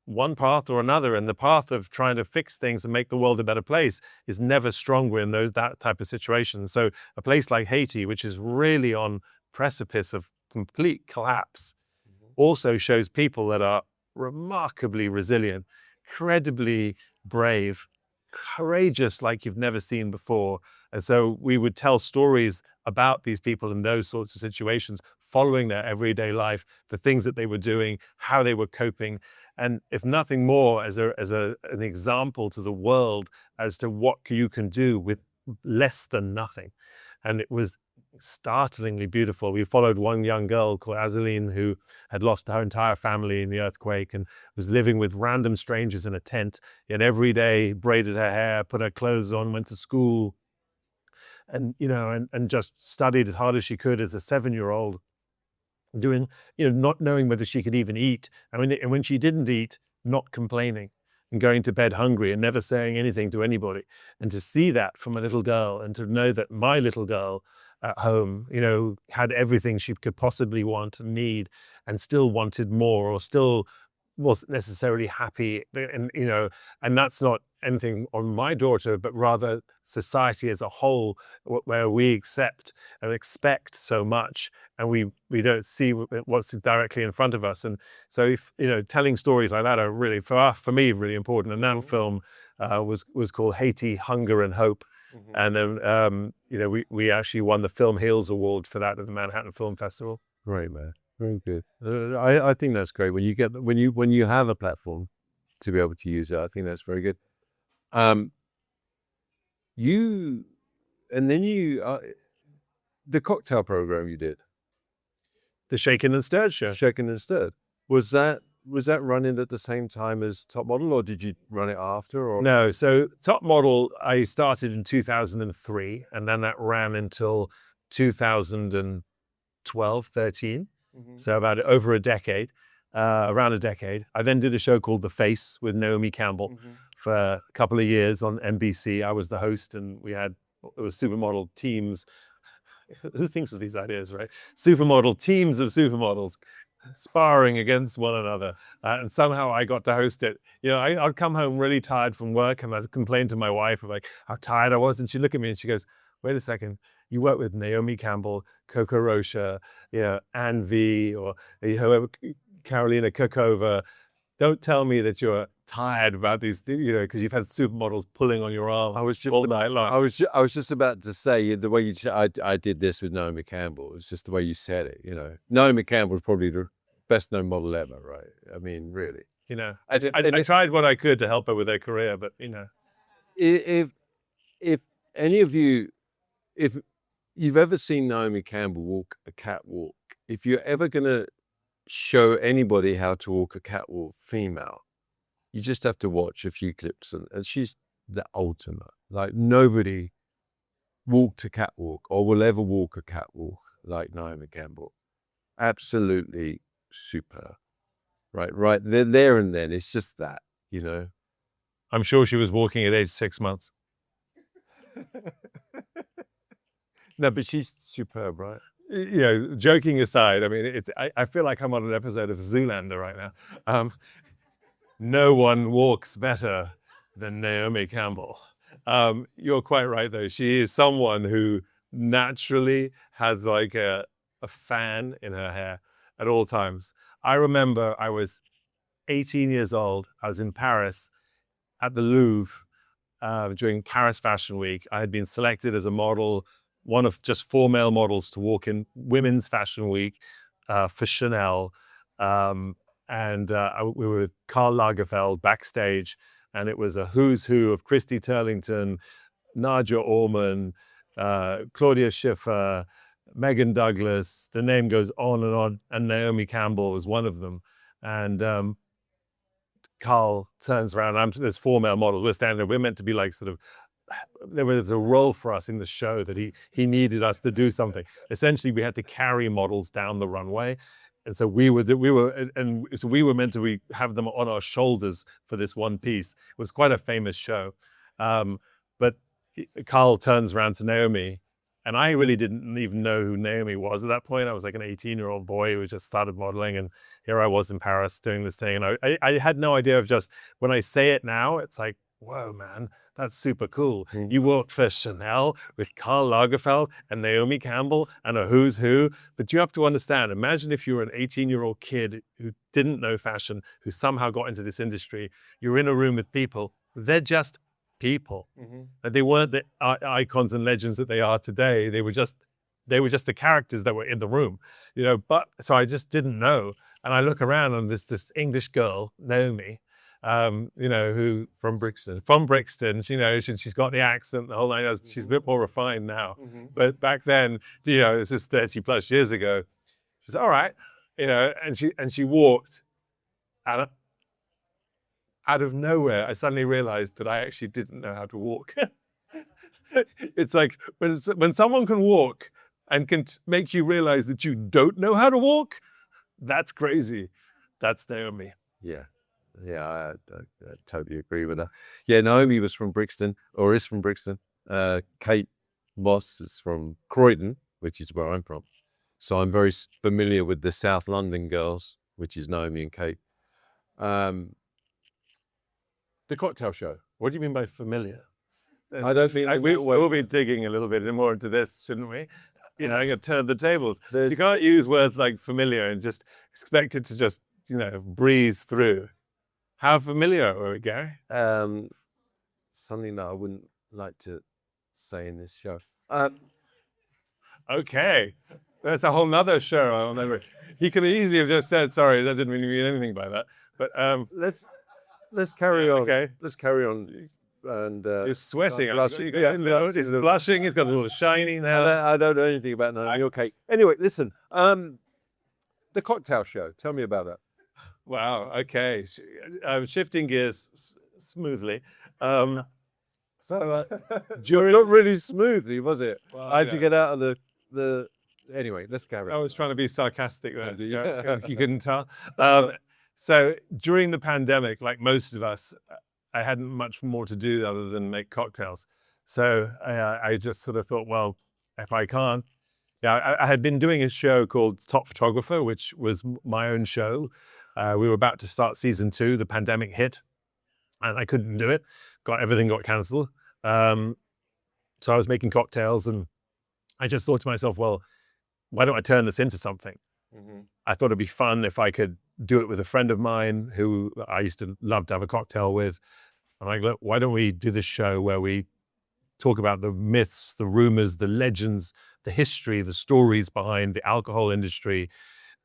one path or another, and the path of trying to fix things and make the world a better place is never stronger in that type of situation. So a place like Haiti, which is really on precipice of complete collapse, also shows people that are remarkably resilient, incredibly brave, courageous like you've never seen before. And so we would tell stories about these people in those sorts of situations, following their everyday life, the things that they were doing, how they were coping. And if nothing more, as an example to the world as to what you can do with less than nothing. And it was startlingly beautiful. We followed one young girl called Azaline, who had lost her entire family in the earthquake and was living with random strangers in a tent, and every day braided her hair, put her clothes on, went to school, and and just studied as hard as she could as a 7-year-old, doing, not knowing whether she could even eat. And when she didn't eat, not complaining and going to bed hungry and never saying anything to anybody. And to see that from a little girl, and to know that my little girl at home, had everything she could possibly want and need, and still wanted more, or still wasn't necessarily happy. And that's not anything on my daughter, but rather society as a whole, where we accept and expect so much, and we don't see what's directly in front of us. And so, if telling stories like that are really, for me, really important. And that film was called Haiti, Hunger and Hope. And then we actually won the Film Heals Award for that at the Manhattan Film Festival. Great, man. Very good. I think that's great when you have a platform to be able to use it. I think that's very good. The cocktail program you did, The Shaken and Stirred show. Shaken and Stirred, was that running at the same time as Top Model, or did you run it after? Or no, so Top Model I started in 2003, and then that ran until 2012, 13. So about over a decade, around a decade. I then did a show called The Face with Naomi Campbell for a couple of years on NBC. I was the host, and it was supermodel teams. Who thinks of these ideas, right? Supermodel teams of supermodels sparring against one another. And somehow I got to host it. I'd come home really tired from work, and I'd complain to my wife of how tired I was. And she'd look at me and she goes, wait a second, you work with Naomi Campbell, Coco Rocha, Anne V, or whoever, Carolina Kokova. Don't tell me that you're tired about these, because you've had supermodels pulling on your arm all night long. I was just about to say, the way you said, I did this with Naomi Campbell. It's just the way you said it. Naomi Campbell is probably the best known model ever, right? I mean, really. I tried what I could to help her with her career, but if any of you, if you've ever seen Naomi Campbell walk a catwalk, if you're ever gonna show anybody how to walk a catwalk, female, you just have to watch a few clips, and she's the ultimate. Like, nobody walked a catwalk or will ever walk a catwalk like Naomi Campbell. Absolutely superb. Right there and then. It's just that, I'm sure she was walking at age 6 months. No, but she's superb, right? Joking aside, I mean, I feel like I'm on an episode of Zoolander right now. No one walks better than Naomi Campbell. You're quite right, though. She is someone who naturally has like a fan in her hair at all times. I remember I was 18 years old. I was in Paris at the Louvre during Paris Fashion Week. I had been selected as a model, one of just 4 male models to walk in Women's Fashion Week for Chanel. We were with Karl Lagerfeld backstage, and it was a who's who of Christy Turlington, Nadja Auermann, Claudia Schiffer, Megan Douglas. The name goes on, and Naomi Campbell was one of them. And Carl turns around. There's 4 male models. We're standing there. We're meant to be like sort of. There was a role for us in the show that he needed us to do something. Essentially, we had to carry models down the runway, and so we were meant to have them on our shoulders for this one piece. It was quite a famous show, but Carl turns around to Naomi. And I really didn't even know who Naomi was at that point. I was like an 18-year-old boy who just started modeling, and here I was in Paris doing this thing. And I had no idea of just, when I say it now, it's like, whoa, man, that's super cool. You worked for Chanel with Karl Lagerfeld and Naomi Campbell and a who's who. But you have to understand, imagine if you were an 18-year-old kid who didn't know fashion, who somehow got into this industry. You're in a room with people. They're just people. And they weren't the icons and legends that they are today. They were just the characters that were in the room, but so I just didn't know. And I look around and there's this English girl, Naomi, who from Brixton, she's got the accent, the whole nine yards. She's a bit more refined now, but back then, this is 30 plus years ago. She's all right, and she walked, and out of nowhere, I suddenly realized that I actually didn't know how to walk. It's like when someone can walk and can make you realize that you don't know how to walk, that's crazy. That's Naomi. Yeah, I totally agree with that. Yeah, Naomi was from Brixton, or is from Brixton. Kate Moss is from Croydon, which is where I'm from. So I'm very familiar with the South London girls, which is Naomi and Kate. The cocktail show. What do you mean by familiar? I don't think we'll be digging a little bit more into this, shouldn't we? I'm going to turn the tables. You can't use words like familiar and just expect it to just, breeze through. How familiar are we, Gary? Something that I wouldn't like to say in this show. Okay. That's a whole nother show. He could easily have just said, sorry, that didn't really mean anything by that. But let's carry on. Okay. Let's carry on. And he's sweating. Blushing. He's blushing. He's got a little shiny now. I don't know anything about Naomi or Kate. Anyway, listen. The cocktail show. Tell me about that. Wow. Okay. I'm shifting gears smoothly. Not really smoothly, was it? Well, I had to get out of the. Anyway, let's carry on. I was trying to be sarcastic there. You couldn't tell. So during the pandemic, like most of us, I hadn't much more to do other than make cocktails. So I just sort of thought, well, if I can't, I had been doing a show called Top Photographer, which was my own show. We were about to start season 2. The pandemic hit, and I couldn't do it. Everything got cancelled. So I was making cocktails, and I just thought to myself, well, why don't I turn this into something? I thought it'd be fun if I could do it with a friend of mine who I used to love to have a cocktail with. I'm like, look, why don't we do this show where we talk about the myths, the rumors, the legends, the history, the stories behind the alcohol industry,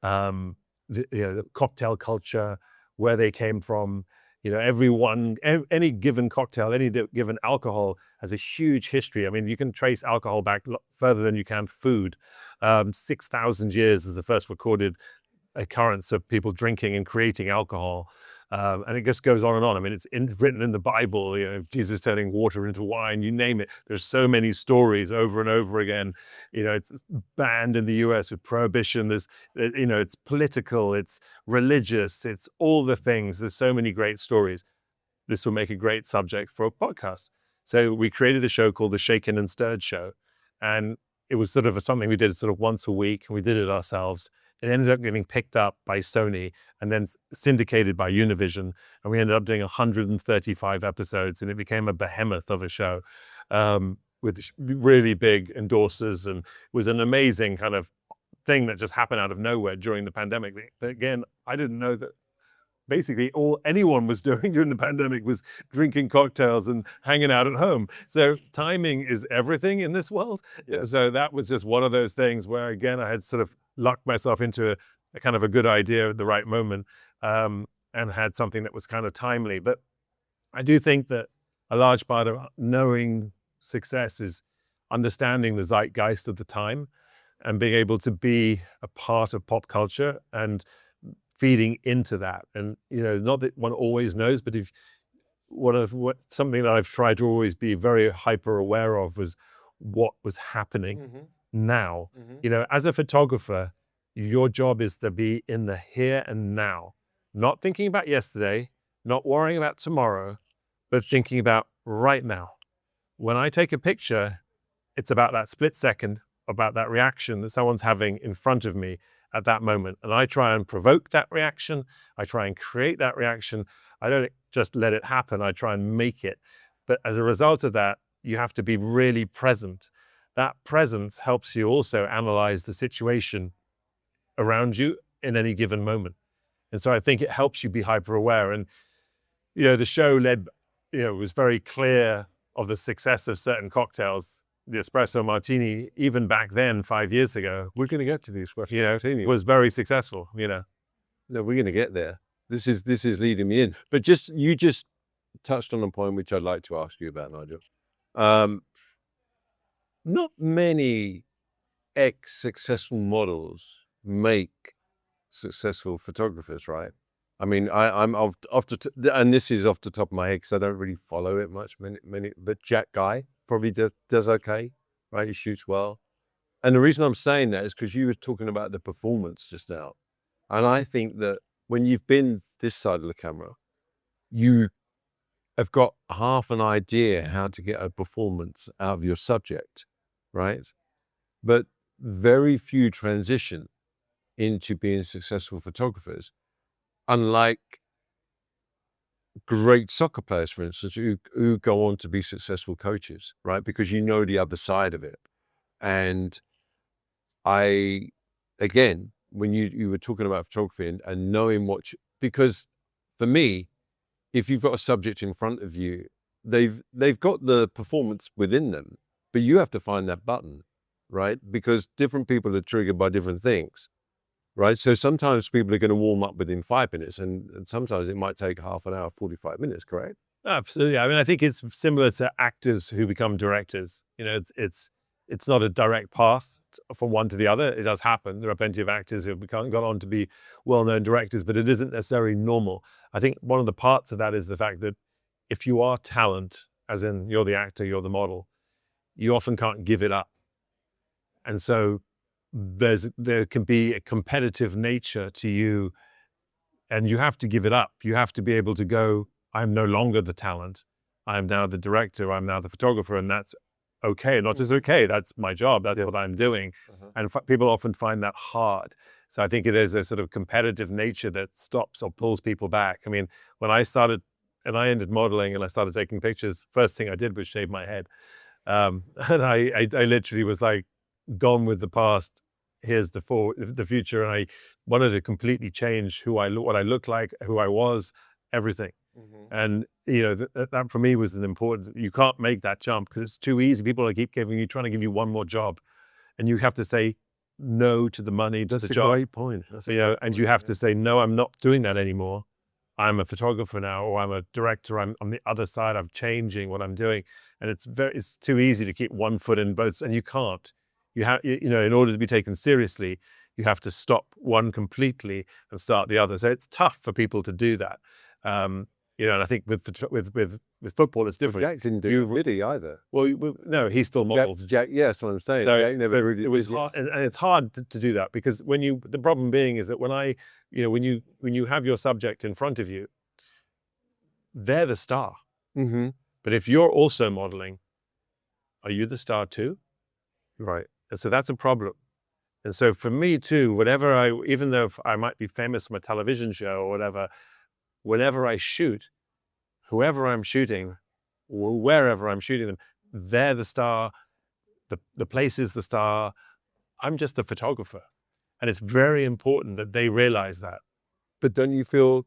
the cocktail culture, where they came from. Any given cocktail, any given alcohol has a huge history. I mean, you can trace alcohol back further than you can food. 6,000 years is the first recorded occurrence of people drinking and creating alcohol. And it just goes on and on. I mean, it's written in the Bible, Jesus turning water into wine, you name it. There's so many stories over and over again. It's banned in the US with prohibition. It's political, it's religious, it's all the things. There's so many great stories. This will make a great subject for a podcast. So we created a show called The Shaken and Stirred Show. And it was sort of something we did sort of once a week, and we did it ourselves. It ended up getting picked up by Sony and then syndicated by Univision. And we ended up doing 135 episodes, and it became a behemoth of a show with really big endorsers. And it was an amazing kind of thing that just happened out of nowhere during the pandemic. But again, I didn't know that basically all anyone was doing during the pandemic was drinking cocktails and hanging out at home. So timing is everything in this world. Yeah. So that was just one of those things where, again, I had sort of lucked myself into a kind of a good idea at the right moment, and had something that was kind of timely. But I do think that a large part of knowing success is understanding the zeitgeist of the time and being able to be a part of pop culture and feeding into that. And, not that one always knows, but if something that I've tried to always be very hyper aware of was what was happening now. As a photographer, your job is to be in the here and now, not thinking about yesterday, not worrying about tomorrow, but thinking about right now. When I take a picture, it's about that split second, about that reaction that someone's having in front of me at that moment. And I try and provoke that reaction. I try and create that reaction. I don't just let it happen. I try and make it. But as a result of that, you have to be really present. That presence helps you also analyze the situation around you in any given moment. And so I think it helps you be hyper aware. And, the show was very clear of the success of certain cocktails. The espresso martini, even back then, 5 years ago, We're going to get to the espresso martini. was very successful. No, we're going to get there. This is leading me in. But you just touched on a point which I'd like to ask you about, Nigel. Not many ex-successful models make successful photographers, right? I mean, I'm and this is off the top of my head because I don't really follow it much. But Jack Guy probably does okay, right? He shoots well. And the reason I'm saying that is because you were talking about the performance just now. And I think that when you've been this side of the camera, you have got half an idea how to get a performance out of your subject, right? But very few transition into being successful photographers, unlike great soccer players, for instance, who go on to be successful coaches, right? Because you know the other side of it. And again, when you were talking about photography and knowing because for me, if you've got a subject in front of you, they've got the performance within them, but you have to find that button, right? Because different people are triggered by different things, right? So sometimes people are going to warm up within 5 minutes, and sometimes it might take half an hour, 45 minutes, correct? Absolutely. I mean, I think it's similar to actors who become directors. It's not a direct path from one to the other. It does happen. There are plenty of actors who have gone on to be well-known directors, but it isn't necessarily normal. I think one of the parts of that is the fact that if you are talent, as in you're the actor, you're the model, you often can't give it up. And so there can be a competitive nature to you, and you have to give it up. You have to be able to go, I'm no longer the talent. I'm now the director. I'm now the photographer, and that's okay. Not just okay. That's my job. That's what I'm doing. And people often find that hard. So I think it is a sort of competitive nature that stops or pulls people back. I mean, when I started and I ended modeling and I started taking pictures, first thing I did was shave my head. And I literally was like, gone with the past. Here's the future. And I wanted to completely change what I looked like, who I was, everything. And that for me was an important. You can't make that jump because it's too easy. People are trying to give you one more job, and you have to say no to the money, to the job. That's a great point. And you have to say no. I'm not doing that anymore. I'm a photographer now, or I'm a director. I'm on the other side. I'm changing what I'm doing, and it's too easy to keep one foot in both, and you can't. You have in order to be taken seriously, you have to stop one completely and start the other. So it's tough for people to do that. And I think with football, it's different. Jack didn't do it, did he, either? Well, no, he still models. Jack, yeah, that's what I'm saying. So Jack never really, it was hard, and it's hard to do that because the problem being is that when you have your subject in front of you, they're the star. But if you're also modeling, are you the star too? Right. And so that's a problem. And so for me too, even though I might be famous from a television show or whatever, whenever I shoot, whoever I'm shooting, or wherever I'm shooting them, they're the star. The place is the star. I'm just a photographer. And it's very important that they realize that. But don't you feel,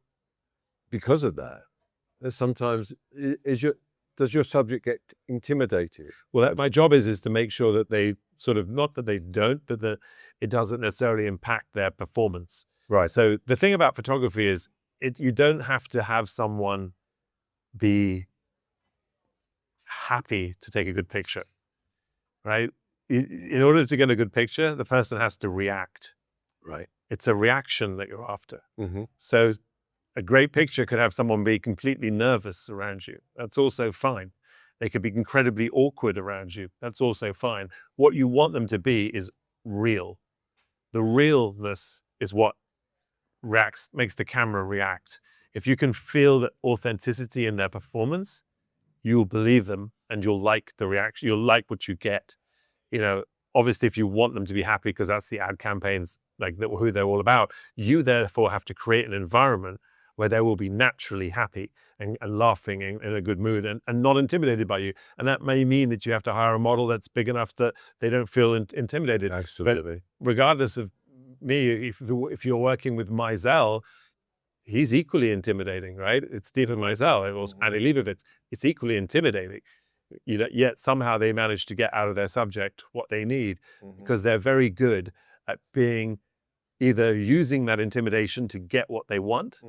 because of that sometimes does your subject get intimidated? Well, my job is to make sure that they sort of, not that they don't, but that it doesn't necessarily impact their performance. Right. So the thing about photography is you don't have to have someone be happy to take a good picture, right? In order to get a good picture, the person has to react. Right. It's a reaction that you're after. Mm-hmm. So a great picture could have someone be completely nervous around you. That's also fine. They could be incredibly awkward around you. That's also fine. What you want them to be is real. The realness is what makes the camera react. If you can feel the authenticity in their performance, you'll believe them and you'll like the reaction. You'll like what you get. You know, obviously, if you want them to be happy, because that's the ad campaigns, like who they're all about, you therefore have to create an environment where they will be naturally happy and laughing in a good mood and not intimidated by you. And that may mean that you have to hire a model that's big enough that they don't feel intimidated. Absolutely. But regardless of me, if you're working with Mizell, he's equally intimidating, right? It's Stephen Mizell, it was Annie Leibovitz. It's equally intimidating. You know, yet somehow they manage to get out of their subject what they need because they're very good at being either using that intimidation to get what they want,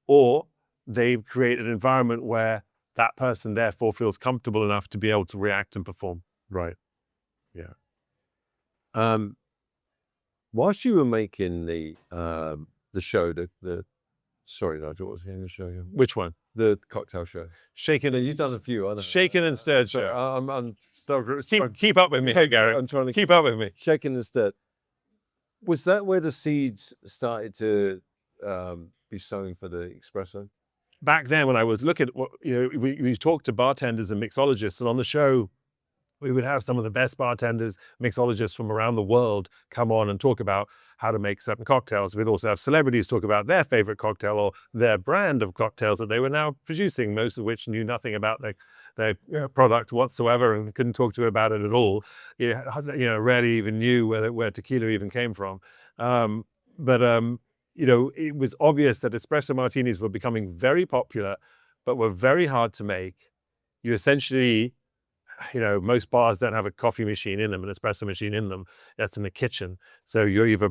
or they create an environment where that person therefore feels comfortable enough to be able to react and perform. Right. Yeah. Whilst you were making the show, sorry, Nigel, what was the name of the show? Which one? The cocktail show. Shaken and You've done a few, I know. Shaken and Stirred So show. I'm still Keep up with me, hey Gary. I'm trying to Keep up with me. Shaken and Stirred. Was that where the seeds started to be sown for the espresso? Back then, when I was looking at what, we talked to bartenders and mixologists, and on the show, we would have some of the best bartenders, mixologists from around the world come on and talk about how to make certain cocktails. We'd also have celebrities talk about their favorite cocktail or their brand of cocktails that they were now producing, most of which knew nothing about their product whatsoever and couldn't talk to you about it at all. Rarely even knew where tequila even came from. It was obvious that espresso martinis were becoming very popular, but were very hard to make. You essentially, most bars don't have a coffee machine in them, an espresso machine in them. That's in the kitchen. So you're either,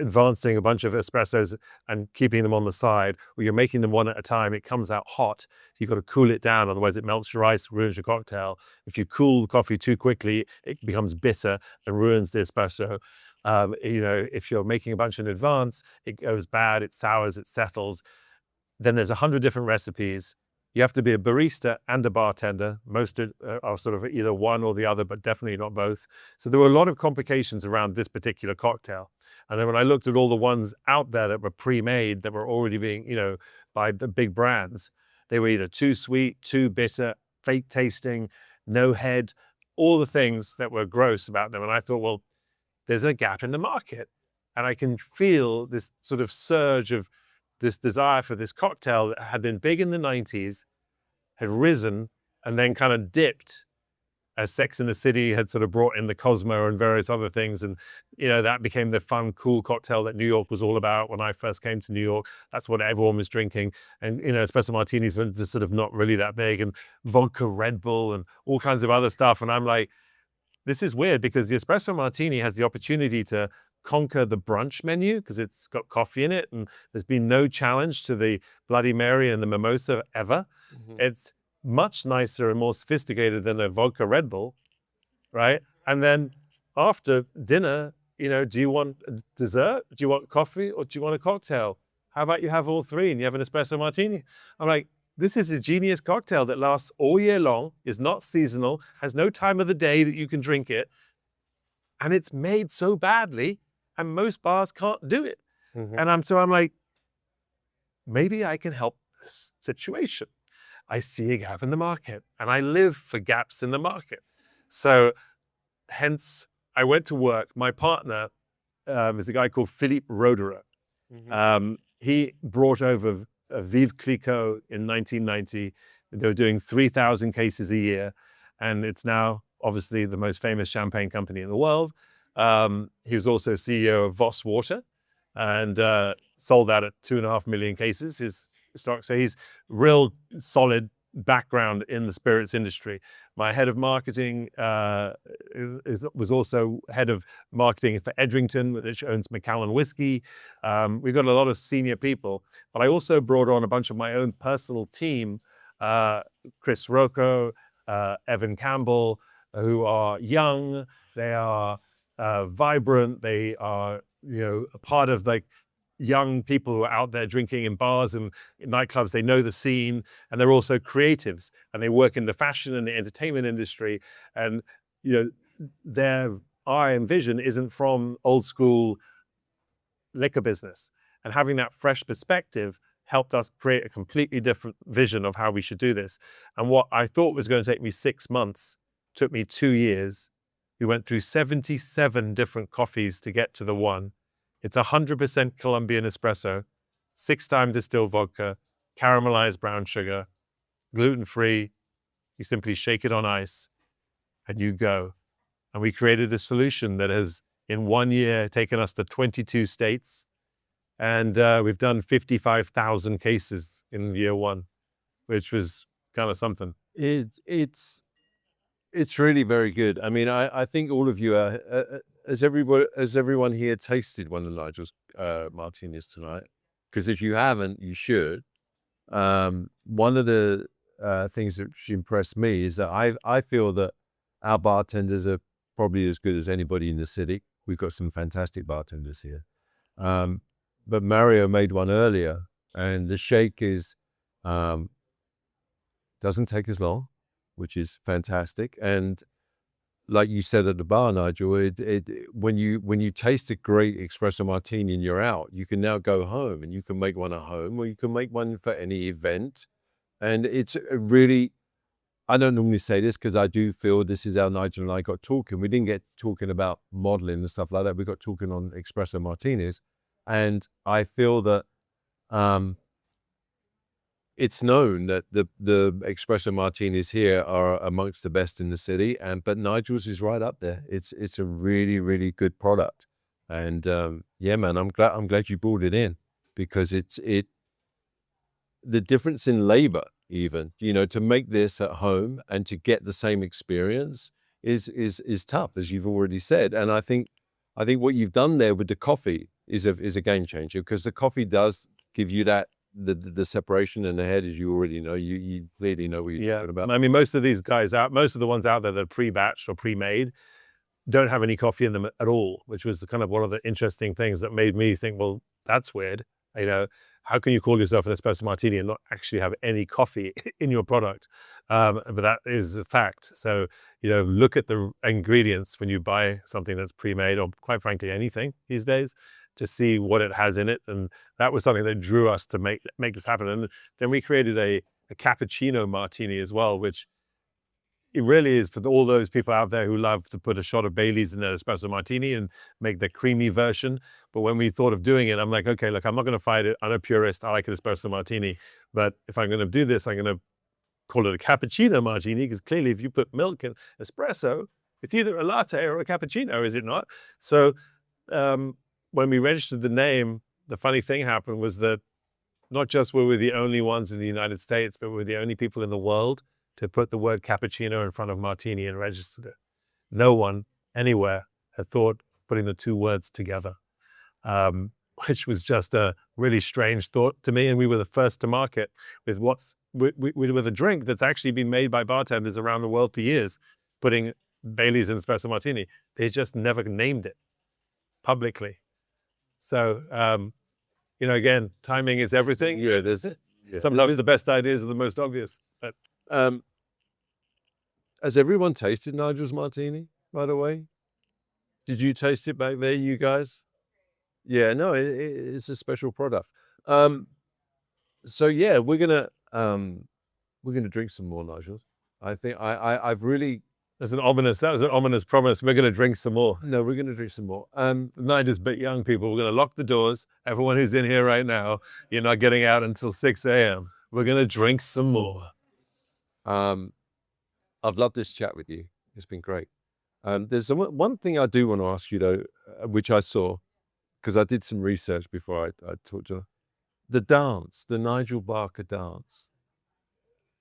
advancing a bunch of espressos and keeping them on the side, or you're making them one at a time. It comes out hot. So you've got to cool it down. Otherwise it melts your ice, ruins your cocktail. If you cool the coffee too quickly, it becomes bitter and ruins the espresso. If you're making a bunch in advance, it goes bad, it sours, it settles. Then there's 100 different recipes. You have to be a barista and a bartender. Most are sort of either one or the other, but definitely not both. So there were a lot of complications around this particular cocktail. And then when I looked at all the ones out there that were pre-made, that were already being, by the big brands, they were either too sweet, too bitter, fake tasting, no head, all the things that were gross about them. And I thought, well, there's a gap in the market. And I can feel this sort of surge of this desire for this cocktail that had been big in the 90s, had risen, and then kind of dipped as Sex and the City had sort of brought in the Cosmo and various other things. And, that became the fun, cool cocktail that New York was all about when I first came to New York. That's what everyone was drinking. And, espresso martinis were just sort of not really that big, and vodka Red Bull and all kinds of other stuff. And I'm like, this is weird, because the espresso martini has the opportunity to conquer the brunch menu because it's got coffee in it, and there's been no challenge to the Bloody Mary and the mimosa ever. It's much nicer and more sophisticated than a vodka Red Bull, right? And then after dinner, do you want a dessert? Do you want coffee, or do you want a cocktail? How about you have all three and you have an espresso martini? I'm like, this is a genius cocktail that lasts all year long, is not seasonal, has no time of the day that you can drink it, and it's made so badly, and most bars can't do it. And I'm like, maybe I can help this situation. I see a gap in the market, and I live for gaps in the market. So hence, I went to work. My partner is a guy called Philippe Roderer. He brought over Veuve Clicquot in 1990. They were doing 3,000 cases a year, and it's now obviously the most famous champagne company in the world. He was also CEO of Voss Water, and sold that at 2.5 million cases, his stock. So he's real solid background in the spirits industry. My head of marketing was also head of marketing for Edrington, which owns Macallan Whiskey. We've got a lot of senior people, but I also brought on a bunch of my own personal team, Chris Rocco, Evan Campbell, who are young, they are vibrant, they are a part of like young people who are out there drinking in bars and in nightclubs. They know the scene, and they're also creatives, and they work in the fashion and the entertainment industry. And their eye and vision isn't from old school liquor business. And having that fresh perspective helped us create a completely different vision of how we should do this. And what I thought was going to take me 6 months took me 2 years. We went through 77 different coffees to get to the one. It's 100% Colombian espresso, 6-time distilled vodka, caramelized brown sugar, gluten-free. You simply shake it on ice and you go. And we created a solution that has, in 1 year, taken us to 22 states. And we've done 55,000 cases in year one, which was kind of something. It's really very good. I mean, I think all of you are, has everyone here tasted one of Nigel's martinis tonight? Because if you haven't, you should. One of the things that impressed me is that I feel that our bartenders are probably as good as anybody in the city. We've got some fantastic bartenders here. But Mario made one earlier, and the shake is doesn't take as long, which is fantastic. And like you said at the bar, Nigel, when you taste a great espresso martini and you're out, you can now go home and you can make one at home, or you can make one for any event. And it's really, I don't normally say this because I do feel this is how Nigel and I got talking. We didn't get talking about modeling and stuff like that. We got talking on espresso martinis. And I feel that it's known that the espresso martinis here are amongst the best in the city, but Nigel's is right up there. It's a really, really good product. And yeah, man, I'm glad you brought it in, because the difference in labor, even, to make this at home and to get the same experience is tough, as you've already said. And I think what you've done there with the coffee is a game changer, because the coffee does give you that the separation in the head, as you already know. You clearly know what you're talking about. I mean, most of these guys most of the ones out there that are pre-batched or pre-made don't have any coffee in them at all, which was kind of one of the interesting things that made me think, well, that's weird. How can you call yourself an espresso martini and not actually have any coffee in your product? But that is a fact. So, look at the ingredients when you buy something that's pre-made, or quite frankly, anything these days, to see what it has in it. And that was something that drew us to make this happen. And then we created a cappuccino martini as well, which it really is for all those people out there who love to put a shot of Bailey's in their espresso martini and make the creamy version. But when we thought of doing it, I'm like, okay, look, I'm not going to fight it. I'm a purist. I like an espresso martini. But if I'm going to do this, I'm going to call it a cappuccino martini, because clearly if you put milk in espresso, it's either a latte or a cappuccino, is it not? So when we registered the name, the funny thing happened was that not just were we the only ones in the United States, but we're the only people in the world to put the word cappuccino in front of martini and registered it. No one anywhere had thought putting the two words together, which was just a really strange thought to me. And we were the first to market with with a drink that's actually been made by bartenders around the world for years, putting Bailey's in espresso martini. They just never named it publicly. So, again, timing is everything. Sometimes the best ideas are the most obvious. But has everyone tasted Nigel's martini, by the way? Did you taste it back there, you guys? Yeah, no, it's a special product. So yeah, we're gonna drink some more, Nigel. I think I've really. That was an ominous promise. We're going to drink some more. No, we're going to drink some more. Not just but young people. We're going to lock the doors. Everyone who's in here right now, you're not getting out until 6 a.m. We're going to drink some more. I've loved this chat with you. It's been great. There's one thing I do want to ask you, though, which I saw, because I did some research before I talked to her. The dance, the Nigel Barker dance.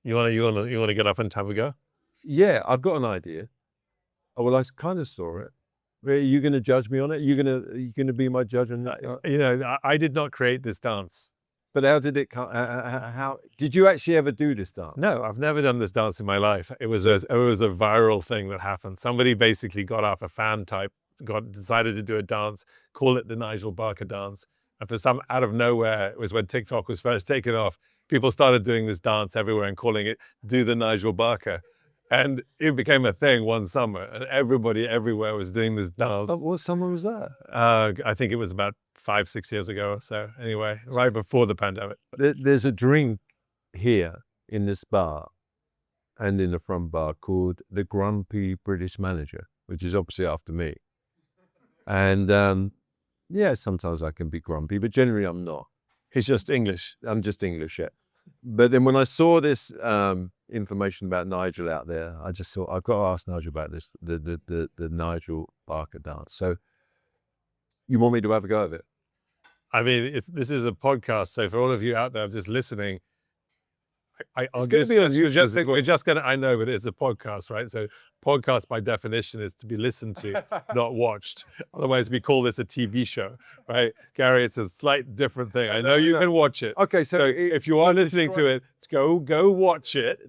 You want to get up and have a go? Yeah, I've got an idea. Oh, well, I kind of saw it. Are you going to judge me on it? You're going to be my judge on that? I did not create this dance. But how did it come? How did you actually ever do this dance? No, I've never done this dance in my life. It was a viral thing that happened. Somebody basically got up, a fan type decided to do a dance, call it the Nigel Barker dance. And for some out of nowhere, it was when TikTok was first taken off. People started doing this dance everywhere and calling it "Do the Nigel Barker," and it became a thing one summer. And everybody everywhere was doing this dance. What summer was that? I think it was about 5-6 years ago or so. Anyway, right before the pandemic. There's a drink here in this bar and in the front bar called the Grumpy British Manager, which is obviously after me. And yeah, sometimes I can be grumpy, but generally I'm not. He's just English. I'm just English, yeah. But then when I saw this information about Nigel out there, I just thought I've got to ask Nigel about this, the Nigel Barker dance. So you want me to have a go of it? I mean, this is a podcast, so for all of you out there just listening, we're just gonna. I know, but it's a podcast, right? So podcast by definition is to be listened to, not watched. Otherwise, we call this a TV show, right? Gary, it's a slight different thing. I know you can watch it. Okay, So if you are listening to it, go watch it,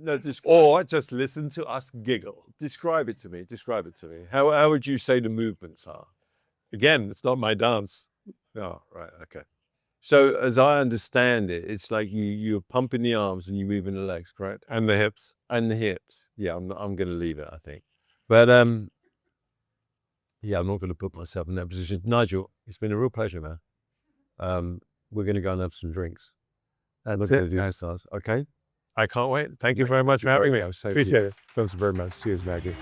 or just listen to us giggle. Describe it to me. Describe it to me. How would you say the movements are? Again, it's not my dance. Oh, right. Okay. So as I understand it, it's like you're pumping the arms and you're moving the legs, correct? And the hips. And the hips. Yeah, I'm going to leave it, I think. But yeah, I'm not going to put myself in that position. Nigel, it's been a real pleasure, man. We're going to go and have some drinks. And That's we're going it, to do guys. this. Okay. I can't wait. Thank you very much for having me. Appreciate Appreciate it. Thanks very much. Cheers, Maggie.